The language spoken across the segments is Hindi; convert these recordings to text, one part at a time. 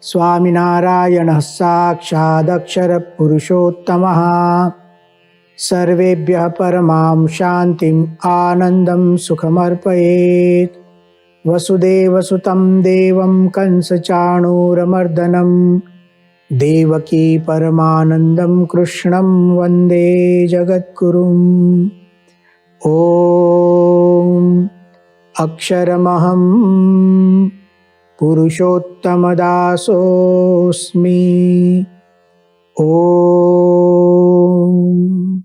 स्वामिनारायणः साक्षादक्षर पुरुषोत्तमः सर्वेभ्यः परमां शान्तिम् आनन्दं सुखमर्पयेत्। वसुदेवसुतं देवं कंसचाणूरमर्दनं देवकी परमानन्दं कृष्णं वन्दे जगद्गुरुम्। ॐ अक्षरमहं पुरुषोत्तमदासोऽस्मि। ओम।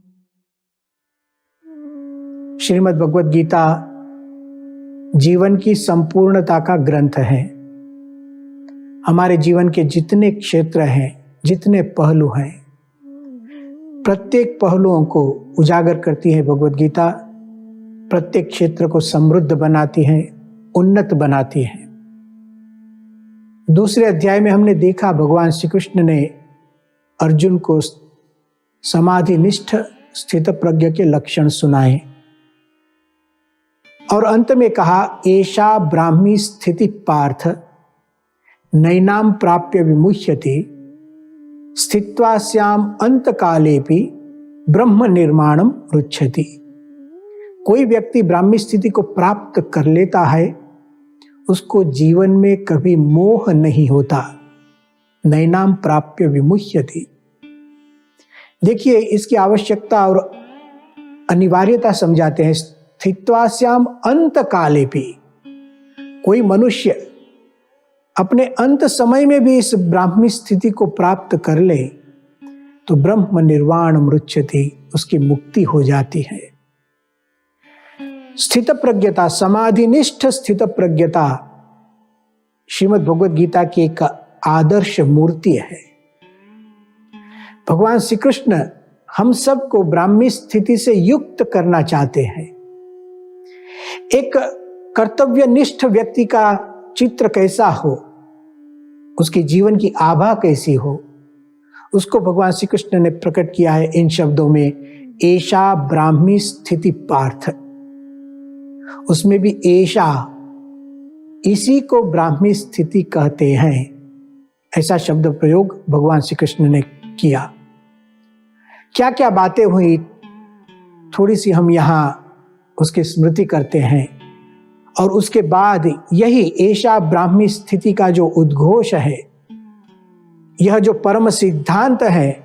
श्रीमद् भगवद गीता जीवन की संपूर्णता का ग्रंथ है। हमारे जीवन के जितने क्षेत्र हैं, जितने पहलू हैं, प्रत्येक पहलुओं को उजागर करती है भगवद गीता। प्रत्येक क्षेत्र को समृद्ध बनाती है, उन्नत बनाती है। दूसरे अध्याय में हमने देखा भगवान श्री कृष्ण ने अर्जुन को समाधिनिष्ठ स्थित प्रज्ञ के लक्षण सुनाए और अंत में कहा, एषा ब्राह्मी स्थिति पार्थ नैनाम प्राप्य विमुह्यते स्थित्वास्याम अंतकालेपि ब्रह्म निर्माणम रुच्छति। कोई व्यक्ति ब्राह्मी स्थिति को प्राप्त कर लेता है, उसको जीवन में कभी मोह नहीं होता। नैनाम प्राप्य विमुह्यति। देखिए, इसकी आवश्यकता और अनिवार्यता समझाते हैं। स्थित्वास्याम अंत कालेपि, कोई मनुष्य अपने अंत समय में भी इस ब्राह्मी स्थिति को प्राप्त कर ले तो ब्रह्म निर्वाण मृच्छति, उसकी मुक्ति हो जाती है। स्थित प्रज्ञता, समाधिनिष्ठ स्थित प्रज्ञता श्रीमद् भगवद गीता की एक आदर्श मूर्ति है। भगवान श्री कृष्ण हम सबको ब्राह्मी स्थिति से युक्त करना चाहते हैं। एक कर्तव्यनिष्ठ व्यक्ति का चित्र कैसा हो, उसके जीवन की आभा कैसी हो, उसको भगवान श्री कृष्ण ने प्रकट किया है इन शब्दों में, एषा ब्राह्मी स्थिति पार्थ। उसमें भी एषा, इसी को ब्राह्मी स्थिति कहते हैं, ऐसा शब्द प्रयोग भगवान श्री कृष्ण ने किया। क्या क्या बातें हुई, थोड़ी सी हम यहां उसकी स्मृति करते हैं। और उसके बाद यही एषा ब्राह्मी स्थिति का जो उद्घोष है, यह जो परम सिद्धांत है,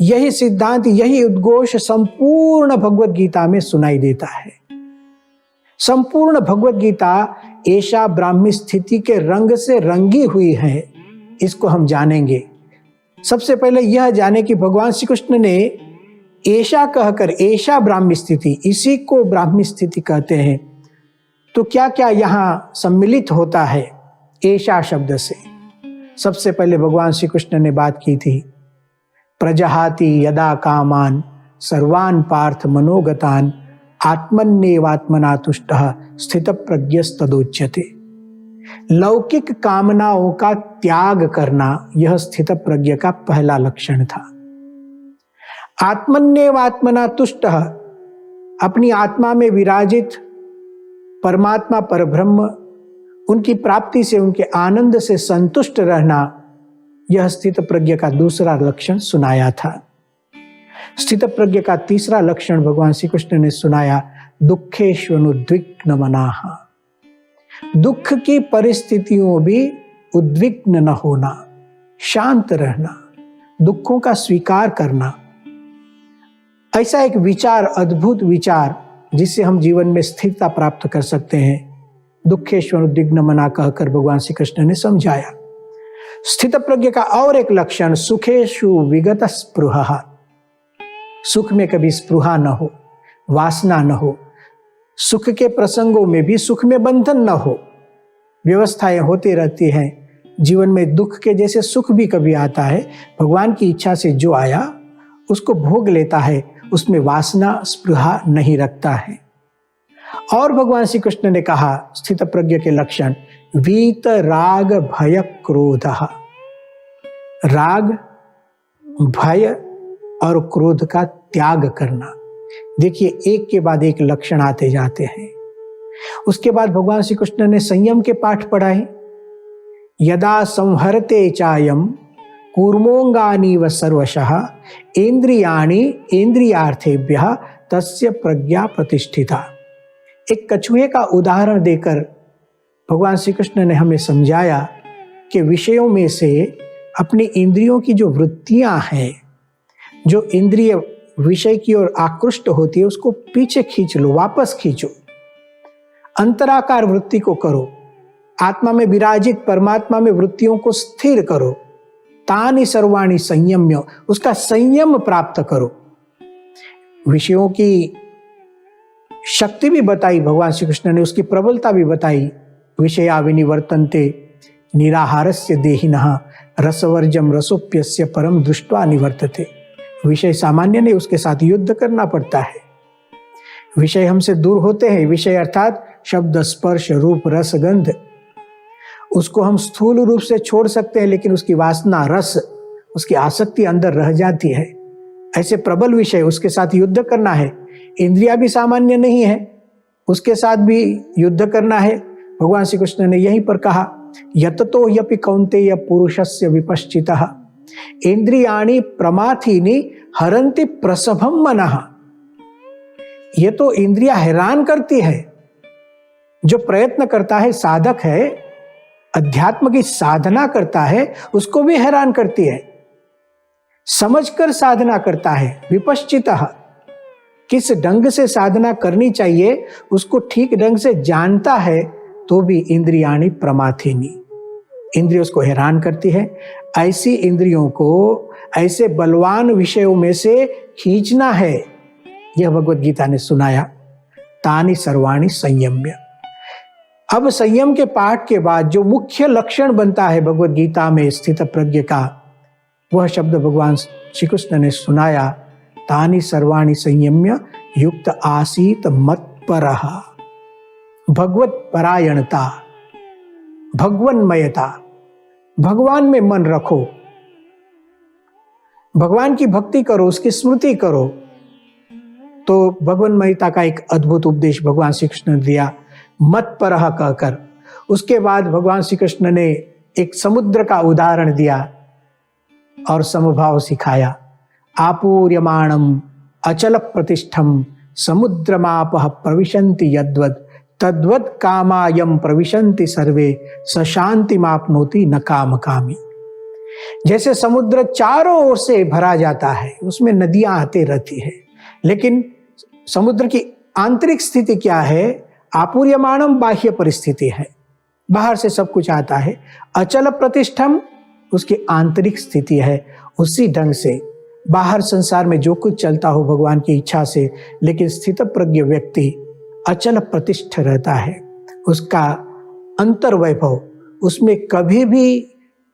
यही सिद्धांत, यही उद्घोष संपूर्ण भगवद गीता में सुनाई देता है। संपूर्ण भगवद गीता एषा ब्राह्मी स्थिति के रंग से रंगी हुई है, इसको हम जानेंगे। सबसे पहले यह जाने कि भगवान श्री कृष्ण ने एषा कहकर, एषा ब्राह्मी स्थिति, इसी को ब्राह्मी स्थिति कहते हैं, तो क्या क्या यहां सम्मिलित होता है एषा शब्द से। सबसे पहले भगवान श्री कृष्ण ने बात की थी, प्रजहाति यदा कामान सर्वान पार्थ मनोगतान आत्मन्येवात्मना तुष्टः स्थित प्रज्ञस्तदोच्यते। लौकिक कामनाओं का त्याग करना, यह स्थित प्रज्ञ का पहला लक्षण था। आत्मन्येवात्मना तुष्टः, अपनी आत्मा में विराजित परमात्मा परब्रह्म, उनकी प्राप्ति से, उनके आनंद से संतुष्ट रहना, यह स्थित प्रज्ञ का दूसरा लक्षण सुनाया था। स्थित प्रज्ञ का तीसरा लक्षण भगवान श्री कृष्ण ने सुनाया, दुखेष्वनुद्विग्न मनाः। दुख की परिस्थितियों भी उद्विग्न न होना, शांत रहना, दुखों का स्वीकार करना। ऐसा एक विचार, अद्भुत विचार, जिससे हम जीवन में स्थिरता प्राप्त कर सकते हैं, दुखेष्वनुद्विग्न मना कहकर भगवान श्री कृष्ण ने समझाया। स्थित प्रज्ञ का और एक लक्षण, सुखेषु विगत स्पृहः। सुख में कभी स्पृहा न हो, वासना न हो, सुख के प्रसंगों में भी सुख में बंधन न हो। व्यवस्थाएं होती रहती हैं जीवन में, दुख के जैसे सुख भी कभी आता है, भगवान की इच्छा से जो आया उसको भोग लेता है, उसमें वासना स्पृहा नहीं रखता है। और भगवान श्री कृष्ण ने कहा स्थित प्रज्ञ के लक्षण, वीत राग भय क्रोधः। राग, भय और क्रोध का त्याग करना। देखिए, एक के बाद एक लक्षण आते जाते हैं। उसके बाद भगवान श्री कृष्ण ने संयम के पाठ पढ़ाए। यदा संहरते चायम कूर्मोंगानीव सर्वशः इंद्रियाणि इंद्रियार्थेभ्यः तस्य प्रज्ञा प्रतिष्ठिता। एक कछुए का उदाहरण देकर भगवान श्री कृष्ण ने हमें समझाया कि विषयों में से अपनी इंद्रियों की जो वृत्तियां हैं, जो इंद्रिय विषय की ओर आकृष्ट होती है, उसको पीछे खींच लो, वापस खींचो, अंतराकार वृत्ति को करो, आत्मा में विराजित परमात्मा में वृत्तियों को स्थिर करो, तानि सर्वाणि संयम्य, उसका संयम प्राप्त करो। विषयों की शक्ति भी बताई भगवान श्री कृष्ण ने, उसकी प्रबलता भी बताई। विषया विनिवर्तन्ते निराहारस्य देहिनः रसवर्जम रसोप्यस्य परम दृष्ट्वा निवर्तते। विषय सामान्य नहीं, उसके साथ युद्ध करना पड़ता है। विषय हमसे दूर होते हैं, विषय अर्थात शब्द स्पर्श रूप रस गंध, उसको हम स्थूल रूप से छोड़ सकते हैं, लेकिन उसकी वासना रस, उसकी आसक्ति अंदर रह जाती है। ऐसे प्रबल विषय, उसके साथ युद्ध करना है। इंद्रिया भी सामान्य नहीं है, उसके साथ भी युद्ध करना है। भगवान श्री कृष्ण ने यहीं पर कहा, यततो यपि कौन्तेय पुरुषस्य विपश्चितः इंद्रियाणि प्रमाथीनि हरन्ति प्रसभम मनः। ये तो इंद्रिया हैरान करती है। जो प्रयत्न करता है, साधक है, अध्यात्म की साधना करता है, उसको भी हैरान करती है। समझकर साधना करता है, विपश्चितः, किस ढंग से साधना करनी चाहिए उसको ठीक ढंग से जानता है, तो भी इंद्रियाणि प्रमाथीनि, इंद्रियों उसको हैरान करती है। ऐसी इंद्रियों को ऐसे बलवान विषयों में से खींचना है, यह भगवत गीता ने सुनाया। तानि सर्वाणि संयम्य। अब संयम के पाठ के बाद जो मुख्य लक्षण बनता है भगवत गीता में स्थित प्रज्ञ का, वह शब्द भगवान श्री कृष्ण ने सुनाया, तानि सर्वाणि संयम्य युक्त आसीत मत्परः। भगवत परायणता, भगवन्मयता, भगवान में मन रखो, भगवान की भक्ति करो, उसकी स्मृति करो। तो भगवन्मयता का एक अद्भुत उपदेश भगवान श्री कृष्ण ने दिया, मत्परः कहकर। उसके बाद भगवान श्री कृष्ण ने एक समुद्र का उदाहरण दिया और समभाव सिखाया। आपूर्यमाणम अचल प्रतिष्ठम समुद्रमापः प्रविशन्ति यद्वद तद्वत् कामायम प्रविशन्ति सर्वे सशांति मापनोति न काम कामी। जैसे समुद्र चारों ओर से भरा जाता है, उसमें नदियां आते रहती है, लेकिन समुद्र की आंतरिक स्थिति क्या है? आपूर्यमाणम बाह्य परिस्थिति है, बाहर से सब कुछ आता है। अचल प्रतिष्ठम उसकी आंतरिक स्थिति है। उसी ढंग से बाहर संसार में जो कुछ चलता हो भगवान की इच्छा से, लेकिन स्थित प्रज्ञ व्यक्ति अचल प्रतिष्ठ रहता है। उसका अंतर वैभव, उसमें कभी भी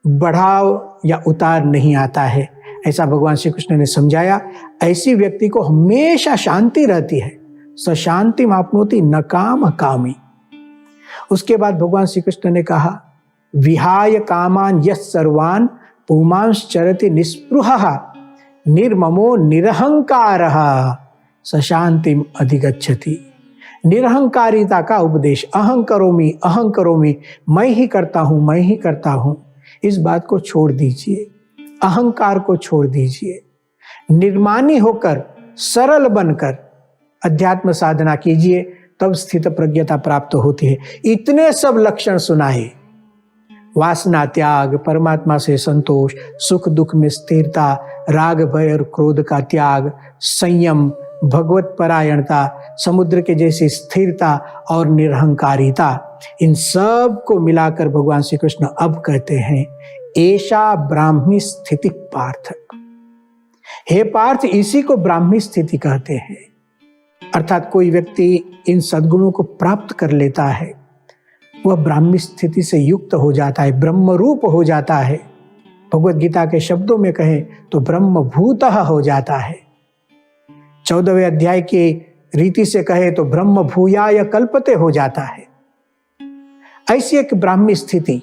बढ़ाव या उतार नहीं आता है, ऐसा भगवान श्री कृष्ण ने समझाया। ऐसी व्यक्ति को हमेशा शांति रहती है। सशांति मापनोति न काम कामी। उसके बाद भगवान श्री कृष्ण ने कहा, विहाय कामान यस सर्वान पुमांस चरति निस्पृहः निर्ममो निरहंकारः सशांतिम अधिगच्छति। निरहंकारिता का उपदेश, अहं करोमि, मैं ही करता हूं, मैं ही करता हूं, इस बात को छोड़ दीजिए, अहंकार को छोड़ दीजिए। निर्मानी होकर, सरल बनकर अध्यात्म साधना कीजिए, तब स्थित प्रज्ञता प्राप्त होती है। इतने सब लक्षण सुनाए, वासना त्याग, परमात्मा से संतोष, सुख दुख में स्थिरता, राग भय और क्रोध का त्याग, संयम, भगवत परायणता, समुद्र के जैसी स्थिरता और निरहंकारिता, इन सब को मिलाकर भगवान श्री कृष्ण अब कहते हैं, एषा ब्राह्मी स्थिति पार्थ। हे पार्थ, इसी को ब्राह्मी स्थिति कहते हैं। अर्थात कोई व्यक्ति इन सद्गुणों को प्राप्त कर लेता है, वह ब्राह्मी स्थिति से युक्त हो जाता है, ब्रह्म रूप हो जाता है। भगवत गीता के शब्दों में कहें तो ब्रह्मभूतः हो जाता है। 14वें अध्याय की रीति से कहे तो ब्रह्म भूयाय कल्पते हो जाता है। ऐसी एक ब्राह्मी स्थिति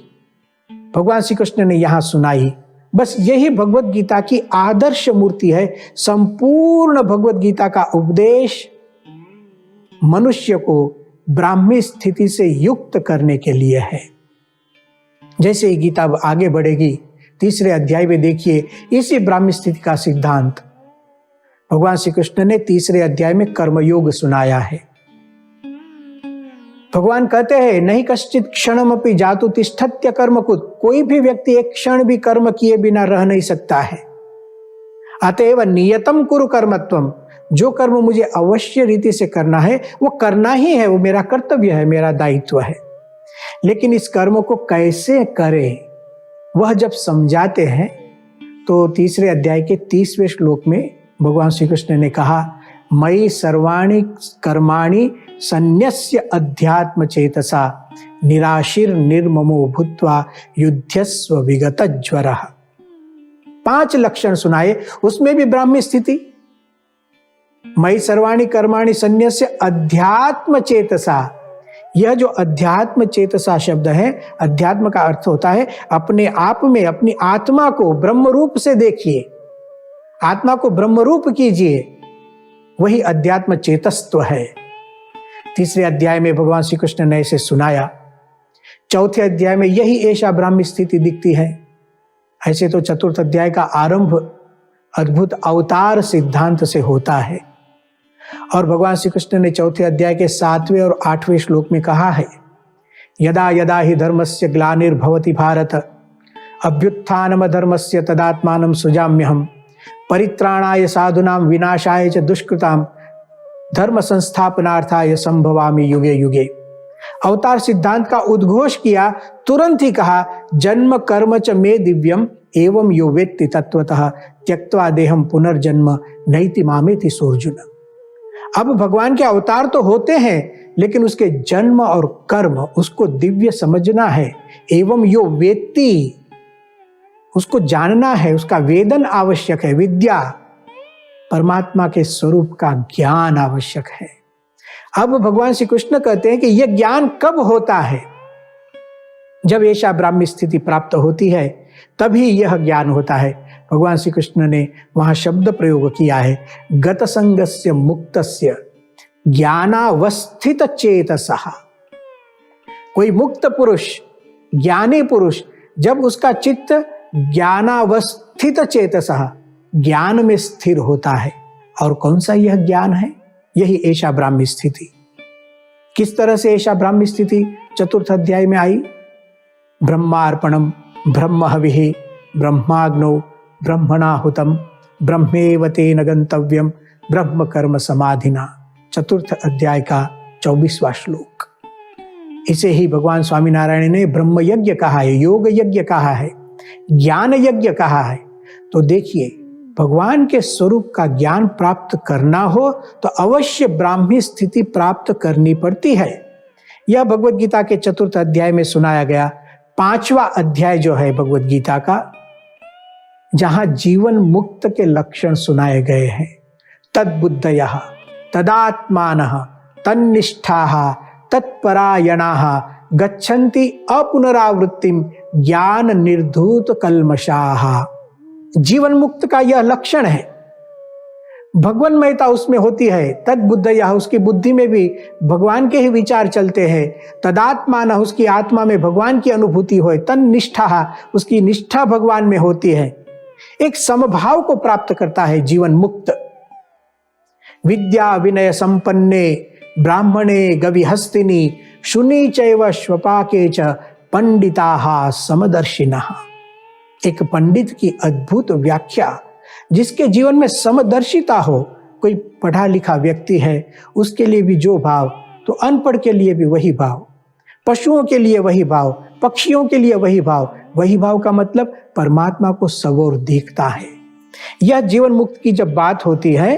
भगवान श्री कृष्ण ने यहां सुनाई। बस यही भगवत गीता की आदर्श मूर्ति है। संपूर्ण भगवत गीता का उपदेश मनुष्य को ब्राह्मी स्थिति से युक्त करने के लिए है। जैसे ही गीता आगे बढ़ेगी, तीसरे अध्याय में देखिए इसी ब्राह्मी स्थिति का सिद्धांत भगवान श्री कृष्ण ने तीसरे अध्याय में कर्मयोग सुनाया है। भगवान कहते हैं नहीं कश्चित क्षणमपि जातु तिष्ठत्य कर्मकुत, कोई भी व्यक्ति एक क्षण भी कर्म किए बिना रह नहीं सकता है। अतएव नियतम कुरु कर्मत्वम, जो कर्म मुझे अवश्य रीति से करना है वो करना ही है, वो मेरा कर्तव्य है, मेरा दायित्व है। लेकिन इस कर्म को कैसे करें वह जब समझाते हैं तो तीसरे अध्याय के 30वें श्लोक में भगवान श्री कृष्ण ने कहा मयि सर्वाणि कर्माणि सन्न्यस्य अध्यात्म चेतसा निराशिर निर्ममो भूत्वा युध्यस्व विगत ज्वरः। 5 लक्षण सुनाए, उसमें भी ब्राह्मी स्थिति। मयि सर्वाणि कर्माणि सन्न्यस्य अध्यात्म चेतसा, यह जो अध्यात्म चेतसा शब्द है, अध्यात्म का अर्थ होता है अपने आप में अपनी आत्मा को ब्रह्म रूप से देखिए, आत्मा को ब्रह्म रूप कीजिए, वही अध्यात्म चेतस्त्व है। तीसरे अध्याय में भगवान श्री कृष्ण ने इसे सुनाया। चौथे अध्याय में यही ऐसा ब्राह्मी स्थिति दिखती है। ऐसे तो चतुर्थ अध्याय का आरंभ अद्भुत अवतार सिद्धांत से होता है और भगवान श्री कृष्ण ने चौथे अध्याय के 7वें और 8वें श्लोक में कहा है यदा यदा हि धर्मस्य ग्लानिर्भवति भारत अभ्युत्थानम धर्मस्य तदात्मानं सृजाम्यहम् परित्राणाय साधूनां विनाशाय च दुष्कृतां धर्म संस्थापनार्थाय संभवामि युगे युगे। अवतार सिद्धांत का उद्घोष किया, तुरंत ही कहा जन्म कर्म च मे दिव्यम एवं यो वेत्ति तत्वतः त्यक्त्वा देहम पुनर्जन्म नैति मामेति सोऽर्जुन। अब भगवान के अवतार तो होते हैं लेकिन उसके जन्म और कर्म उसको दिव्य समझना है। एवं यो वेत्ति, उसको जानना है, उसका वेदन आवश्यक है, विद्या परमात्मा के स्वरूप का ज्ञान आवश्यक है। अब भगवान श्री कृष्ण कहते हैं कि यह ज्ञान कब होता है, जब ऐसा ब्राह्मी स्थिति प्राप्त होती है तभी यह ज्ञान होता है। भगवान श्री कृष्ण ने वहां शब्द प्रयोग किया है गत संगस्य मुक्तस्य ज्ञानावस्थित चेतसः। कोई मुक्त पुरुष, ज्ञानी पुरुष, जब उसका चित्त ज्ञानावस्थित चेतसः, ज्ञान में स्थिर होता है। और कौन सा यह ज्ञान है? यही ऐसा ब्राह्मी स्थिति। किस तरह से ऐसा ब्राह्मी स्थिति चतुर्थ अध्याय में आई? ब्रह्मार्पणम ब्रह्म हविः ब्रह्माग्नौ ब्रह्मणाहुतम ब्रह्मेव तेन गंतव्यम ब्रह्म कर्म समाधिना। चतुर्थ अध्याय का 24वां श्लोक। इसे ही भगवान स्वामीनारायण ने ब्रह्म यज्ञ कहा है, योग यज्ञ कहा है, ज्ञान यज्ञ कहा है। तो देखिए, भगवान के स्वरूप का ज्ञान प्राप्त करना हो तो अवश्य ब्राह्मी स्थिति प्राप्त करनी पड़ती है। यह भगवद गीता के चतुर्थ अध्याय में सुनाया गया 5वां अध्याय जो है भगवद गीता का, जहां जीवन मुक्त के लक्षण सुनाए गए हैं। तद्बुद्धयः तदात्मानः तन्निष्ठाः तत्परायणाः गच्छन्ति अपुनरावृत्तिम ज्ञान निर्धूत कल्मषाः। जीवन मुक्त का यह लक्षण है। भगवन्मयता उसमें होती है। तद्बुद्धयः, उसकी बुद्धि में भी भगवान के ही विचार चलते हैं। तदात्मानः, उसकी आत्मा में भगवान की अनुभूति हो। तन्निष्ठा, उसकी निष्ठा भगवान में होती है। एक समभाव को प्राप्त करता है जीवन मुक्त। विद्या विनय संपन्ने ब्राह्मणे गविहस्तिनी शुनि चैव श्वपाके च पंडिताः समदर्शिनः। एक पंडित की अद्भुत व्याख्या, जिसके जीवन में समदर्शिता हो। कोई पढ़ा लिखा व्यक्ति है, उसके लिए भी जो भाव, तो अनपढ़ के लिए भी वही भाव, पशुओं के लिए वही भाव, पक्षियों के लिए वही भाव। वही भाव का मतलब परमात्मा को सगोर देखता है। यह जीवन मुक्त की जब बात होती है,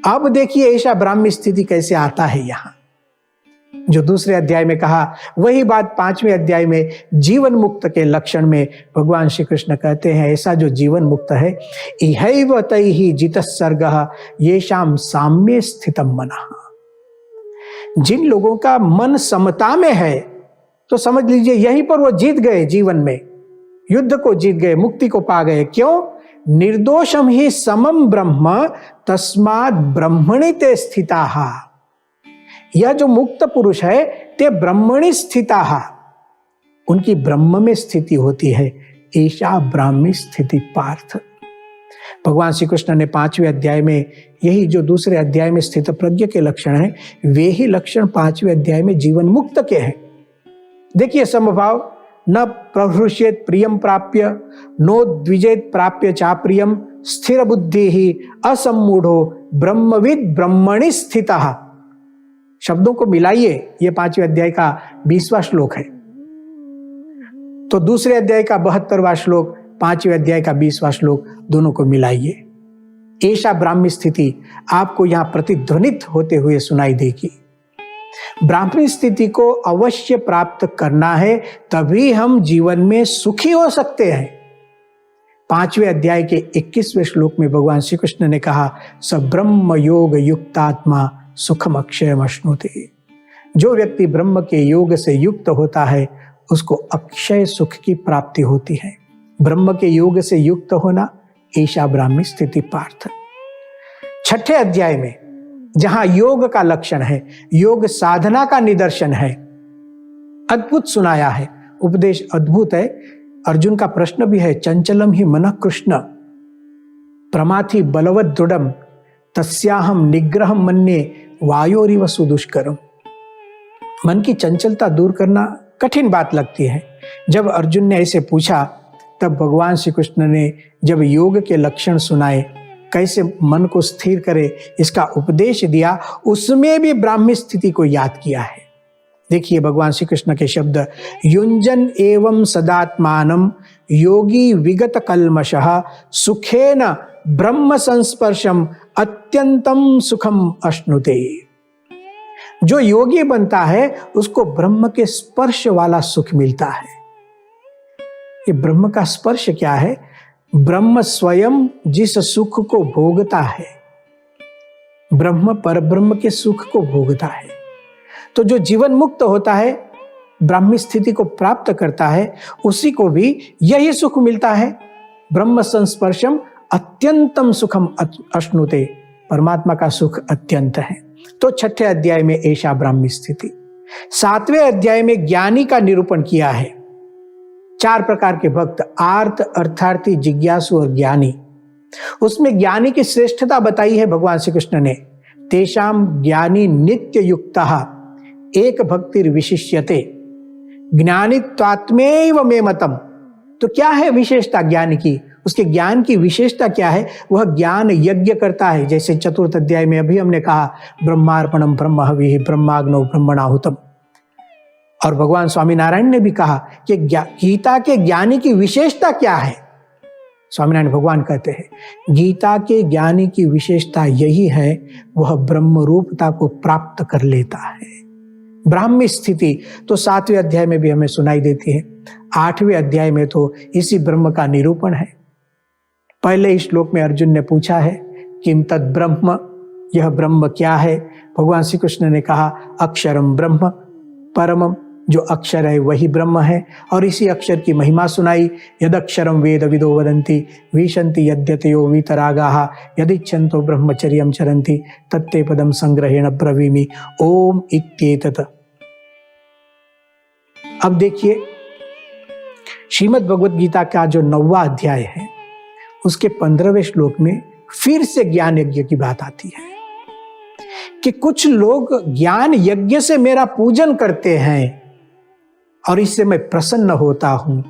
अब देखिए ऐसा ब्राह्मी स्थिति कैसे आता है। यहां जो दूसरे अध्याय में कहा, वही बात 5वें अध्याय में जीवन मुक्त के लक्षण में भगवान श्री कृष्ण कहते हैं, ऐसा जो जीवन मुक्त है, इहैव तैहि जितः सर्गः येषां साम्ये स्थितं मनः। जिन लोगों का मन समता में है, तो समझ लीजिए यहीं पर वो जीत गए, जीवन में युद्ध को जीत गए, मुक्ति को पा गए। क्यों? निर्दोषम ही समम ब्रह्म तस्मात् ब्रह्मणि ते स्थिताः। यह जो मुक्त पुरुष है, ते ब्रह्मणि स्थिताः। उनकी ब्रह्म में स्थिति होती है। ऐसा ब्राह्मी स्थिति पार्थ। भगवान श्री कृष्ण ने 5वें अध्याय में यही जो दूसरे अध्याय में स्थित प्रज्ञ के लक्षण हैं, वे ही लक्षण 5वें अध्याय में जीवन मुक्त के हैं। देखिए, समभाव न प्रहृष्येत प्रियम प्राप्य, नो द्विजेत प्राप्य चाप्रियम, स्थिर बुद्धि ही असम्मूढ़ो ब्रह्मविद ब्रह्मणि स्थितः। शब्दों को मिलाइए, ये 5वें अध्याय का 20वां श्लोक है। तो दूसरे अध्याय का 72वां श्लोक, 5वें अध्याय का 20वां श्लोक, दोनों को मिलाइए। ऐसा ब्राह्मी स्थिति आपको यहां प्रतिध्वनित होते हुए सुनाई देगी। ब्राह्मी स्थिति को अवश्य प्राप्त करना है, तभी हम जीवन में सुखी हो सकते हैं। 5वें अध्याय के 21वें श्लोक में भगवान श्री कृष्ण ने कहा, स ब्रह्म योग युक्तात्मा सुखम अक्षयम अश्नुते। जो व्यक्ति ब्रह्म के योग से युक्त होता है, उसको अक्षय सुख की प्राप्ति होती है। ब्रह्म के योग से युक्त होना, ऐसा ब्राह्मी स्थिति पार्थ। 6ठे अध्याय में जहां योग का लक्षण है, योग साधना का निदर्शन है, अद्भुत सुनाया है। उपदेश अद्भुत है। अर्जुन का प्रश्न भी है, चंचलम ही मनः कृष्ण प्रमाथि बलवत दृढ़म तस्याहम निग्रह मन्ये वायोरिव सुदुष्करम। मन की चंचलता दूर करना कठिन बात लगती है। जब अर्जुन ने ऐसे पूछा, तब भगवान श्री कृष्ण ने जब योग के लक्षण सुनाए, कैसे मन को स्थिर करे, इसका उपदेश दिया, उसमें भी ब्राह्मी स्थिति को याद किया है। देखिए भगवान श्री कृष्ण के शब्द, युंजन एवं सदात्मानम योगी विगत कल्मषः सुखेन ब्रह्म संस्पर्शम अत्यंतम सुखम अश्नुते। जो योगी बनता है उसको ब्रह्म के स्पर्श वाला सुख मिलता है। ये ब्रह्म का स्पर्श क्या है? ब्रह्म स्वयं जिस सुख को भोगता है, ब्रह्म परब्रह्म के सुख को भोगता है। तो जो जीवन मुक्त होता है, ब्राह्मी स्थिति को प्राप्त करता है, उसी को भी यही सुख मिलता है। ब्रह्म संस्पर्शम अत्यंतम सुखम अश्नुते। परमात्मा का सुख अत्यंत है। तो 6ठे अध्याय में ऐसा ब्राह्मी स्थिति। 7वें अध्याय में ज्ञानी का निरूपण किया है। 4 प्रकार के भक्त, आर्त, अर्थार्थी, जिज्ञासु और ज्ञानी। उसमें ज्ञानी की श्रेष्ठता बताई है भगवान श्री कृष्ण ने। तेषाम ज्ञानी नित्य युक्तः एक भक्तिर विशिष्यते ज्ञानित्वात्मैव मे मतम। तो क्या है विशेषता ज्ञान की? उसके ज्ञान की विशेषता क्या है? वह ज्ञान यज्ञ करता है। जैसे 4th अध्याय में अभी हमने कहा, ब्रह्मार्पणम ब्रह्म हविः ब्रह्माग्नौ ब्रह्मणाहुतम। और भगवान स्वामीनारायण ने भी कहा कि गीता के ज्ञानी की विशेषता क्या है। स्वामीनारायण भगवान कहते हैं, गीता के ज्ञानी की विशेषता यही है, वह ब्रह्म रूपता को प्राप्त कर लेता है। ब्राह्मी स्थिति तो 7वें अध्याय में भी हमें सुनाई देती है। 8वें अध्याय में तो इसी ब्रह्म का निरूपण है। पहले इस श्लोक में अर्जुन ने पूछा है, किम तद ब्रह्म, यह ब्रह्म क्या है? भगवान श्री कृष्ण ने कहा, अक्षरम ब्रह्म परमम, जो अक्षर है वही ब्रह्म है। और इसी अक्षर की महिमा सुनाई। यदक्षरम वेद विदो वदन्ति विशन्ति यद्यतयो वीतरागाः यदिच्छन्तो ब्रह्मचर्यं चरन्ति तत्ते पदम संग्रहेण ब्रवीमि ओम इत्येतत्। अब देखिए, श्रीमद् भगवद गीता का जो 9वां अध्याय है, उसके 15वें श्लोक में फिर से ज्ञान यज्ञ की बात आती है कि कुछ लोग ज्ञान यज्ञ से मेरा पूजन करते हैं और इससे मैं प्रसन्न होता हूं।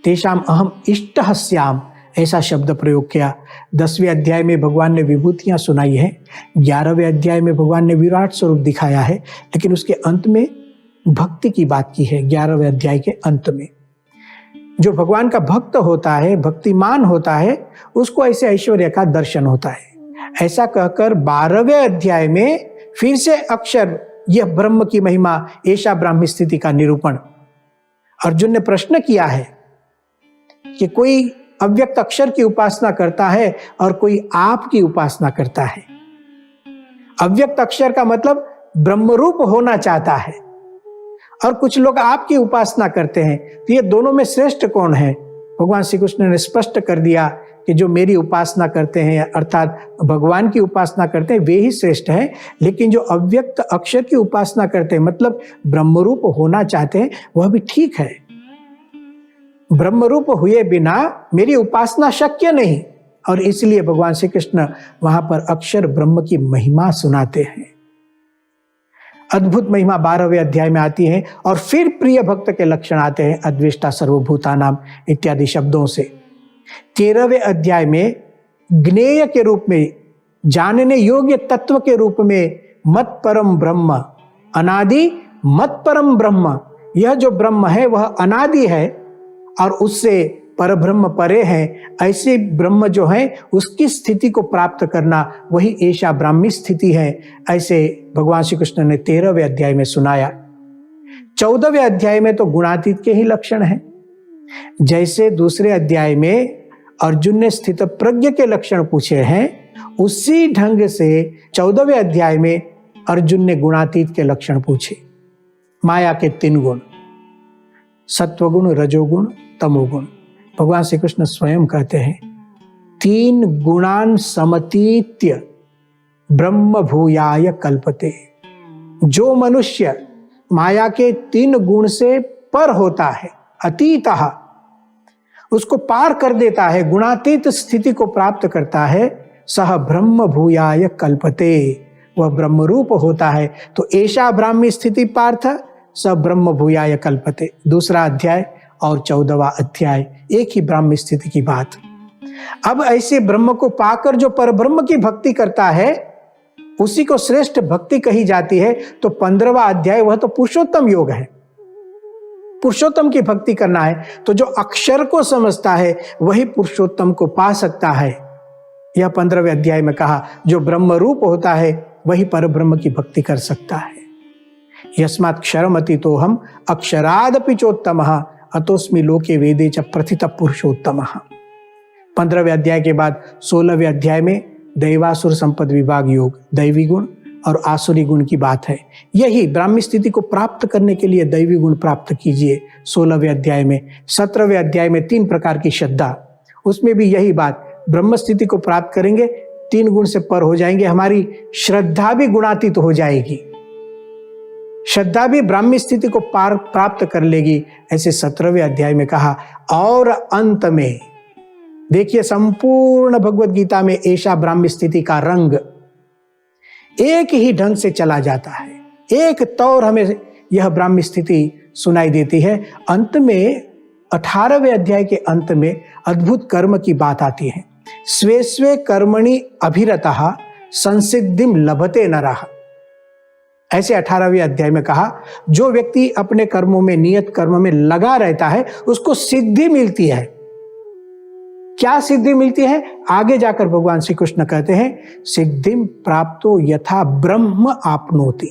तेषाम अहम इष्टः स्याम, ऐसा शब्द प्रयोग किया। 10वें अध्याय में भगवान ने विभूतियां सुनाई है। 11वें अध्याय में भगवान ने विराट स्वरूप दिखाया है, लेकिन उसके अंत में भक्ति की बात की है। 11वें अध्याय के अंत में जो भगवान का भक्त होता है, भक्तिमान होता है, उसको ऐसे ऐश्वर्य का दर्शन होता है। ऐसा कहकर 12वें अध्याय में फिर से अक्षर, यह ब्रह्म की महिमा, ऐसा ब्राह्मी स्थिति का निरूपण। अर्जुन ने प्रश्न किया है कि कोई अव्यक्त अक्षर की उपासना करता है और कोई आप की उपासना करता है। अव्यक्त अक्षर का मतलब ब्रह्मरूप होना चाहता है और कुछ लोग आपकी उपासना करते हैं। तो ये दोनों में श्रेष्ठ कौन है? भगवान श्री कृष्ण ने स्पष्ट कर दिया कि जो मेरी उपासना करते हैं, अर्थात भगवान की उपासना करते हैं, वे ही श्रेष्ठ हैं। लेकिन जो अव्यक्त अक्षर की उपासना करते हैं, मतलब ब्रह्मरूप होना चाहते हैं, वह भी ठीक है। ब्रह्म रूप हुए बिना मेरी उपासना शक्य नहीं। और इसलिए भगवान श्री कृष्ण वहां पर अक्षर ब्रह्म की महिमा सुनाते हैं। अद्भुत महिमा 12वें अध्याय में आती है। और फिर प्रिय भक्त के लक्षण आते हैं अद्वेष्टा सर्वभूतानाम इत्यादि शब्दों से। 13वें अध्याय में ज्ञेय के रूप में, जानने योग्य तत्व के रूप में मत परम ब्रह्म, अनादि मत परम ब्रह्म, यह जो ब्रह्म है वह अनादि है और उससे परब्रह्म परे है। ऐसे ब्रह्म जो है उसकी स्थिति को प्राप्त करना वही ऐशा ब्राह्मी स्थिति है। ऐसे भगवान श्री कृष्ण ने 13वें अध्याय में सुनाया। 14वें अध्याय में तो गुणातीत के ही लक्षण हैं। जैसे दूसरे अध्याय में अर्जुन ने स्थित प्रज्ञ के लक्षण पूछे हैं, उसी ढंग से 14वें अध्याय में अर्जुन ने गुणातीत के लक्षण पूछे। माया के 3 गुण, सत्वगुण, रजोगुण, तमोगुण। भगवान श्री कृष्ण स्वयं कहते हैं 3 गुणान समतीत्य ब्रह्म भूयाय कल्पते। जो मनुष्य माया के 3 गुण से पर होता है, अतीतः, उसको पार कर देता है, गुणातीत स्थिति को प्राप्त करता है, सह ब्रह्म भूयाय कल्पते, वह ब्रह्म रूप होता है। तो ऐशा ब्राह्मी स्थिति पार्थ स ब्रह्म भूयाय कल्पते। दूसरा अध्याय और 14वां अध्याय एक ही ब्राह्मी स्थिति की बात। अब ऐसे ब्रह्म को पाकर जो परब्रह्म की भक्ति करता है उसी को श्रेष्ठ भक्ति कही जाती है। तो 15वां अध्याय वह तो पुरुषोत्तम योग है, पुरुषोत्तम की भक्ति करना है। तो जो अक्षर को समझता है वही पुरुषोत्तम को पा सकता है। यह 15वें अध्याय में कहा जो ब्रह्म रूप होता है वही परब्रह्म की भक्ति कर सकता है। यस्मात् क्षरमतितो हम अक्षरादपि चोत्तमः अतोस्मि लोके वेदे च प्रथित पुरुषोत्तमः। 15वें अध्याय के बाद 16वें अध्याय में दैवासुर संपद विभाग योग, दैवी गुण और आसुरी गुण की बात है। यही ब्राह्मी स्थिति को प्राप्त करने के लिए दैवी गुण प्राप्त कीजिए 16वें अध्याय में। 17वें अध्याय में 3 प्रकार की श्रद्धा, उसमें भी यही बात, ब्रह्म स्थिति को प्राप्त करेंगे 3 गुण से पर हो जाएंगे, हमारी श्रद्धा भी गुणातीत हो जाएगी, श्रद्धा भी ब्राह्मी स्थिति को पार प्राप्त कर लेगी। ऐसे 17वें अध्याय में कहा। और अंत में देखिए संपूर्ण भगवत गीता में ऐशा ब्राह्मी स्थिति का रंग एक ही ढंग से चला जाता है, एक तौर हमें यह ब्राह्मी स्थिति सुनाई देती है। अंत में 18वें अध्याय के अंत में अद्भुत कर्म की बात आती है। स्वे स्वे कर्मणि अभिरतः संसिद्धिम लभते नरः। ऐसे 18वें अध्याय में कहा जो व्यक्ति अपने कर्मों में, नियत कर्म में लगा रहता है उसको सिद्धि मिलती है। क्या सिद्धि मिलती है? आगे जाकर भगवान श्री कृष्ण कहते हैं सिद्धिम प्राप्तो यथा ब्रह्म आपनोति।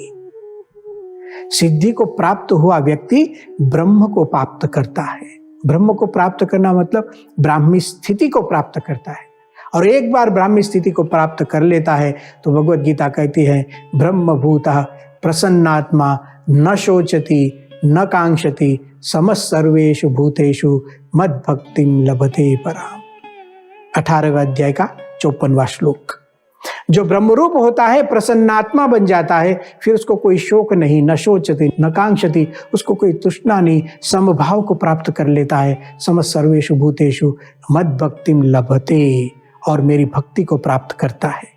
सिद्धि को प्राप्त हुआ व्यक्ति ब्रह्म को प्राप्त करता है। ब्रह्म को प्राप्त करना मतलब ब्राह्मी स्थिति को प्राप्त करता है। और एक बार ब्राह्मी स्थिति को प्राप्त कर लेता है तो भगवत गीता कहती है ब्रह्मभूतः प्रसन्नात्मा न शोचति न कांक्षति समस्त सर्वेषु भूतेषु मद भक्तिम लभते पराम। 18वें अध्याय का 54वां श्लोक। जो ब्रह्मरूप होता है प्रसन्नात्मा बन जाता है, फिर उसको कोई शोक नहीं, न शोचति न कांक्षति, उसको कोई तृष्णा नहीं, समभाव को प्राप्त कर लेता है। समस्त सर्वेषु भूतेषु मद भक्तिम लभते, और मेरी भक्ति को प्राप्त करता है।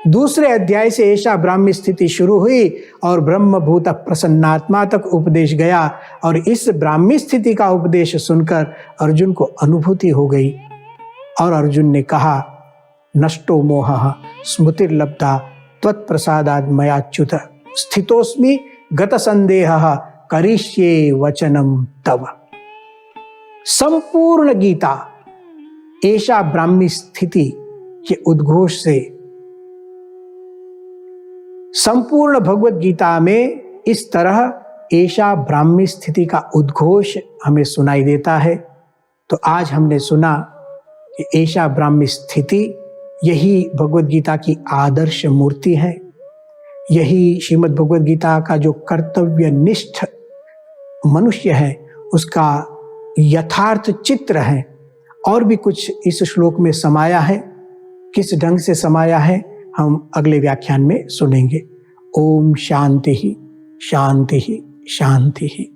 दूसरे अध्याय से ऐशा ब्राह्मी स्थिति शुरू हुई और ब्रह्मभूत प्रसन्नात्मा तक उपदेश गया। और इस ब्राह्मी स्थिति का उपदेश सुनकर अर्जुन को अनुभूति हो गई और अर्जुन ने कहा नष्टो मोहः स्मृतिर्लब्धा त्वत्प्रसादात् मयाच्युत स्थितोस्मि गत संदेहः करिष्ये वचनम तव। संपूर्ण गीता ऐशा ब्राह्मी स्थिति के उद्घोष से, संपूर्ण भगवत गीता में इस तरह ऐशा ब्राह्मी स्थिति का उद्घोष हमें सुनाई देता है। तो आज हमने सुना कि ऐशा ब्राह्मी स्थिति यही भगवत गीता की आदर्श मूर्ति है। यही श्रीमद् भगवत गीता का जो कर्तव्यनिष्ठ मनुष्य है उसका यथार्थ चित्र है। और भी कुछ इस श्लोक में समाया है, किस ढंग से समाया है हम अगले व्याख्यान में सुनेंगे। ओम शांति ही शांति ही शांति ही।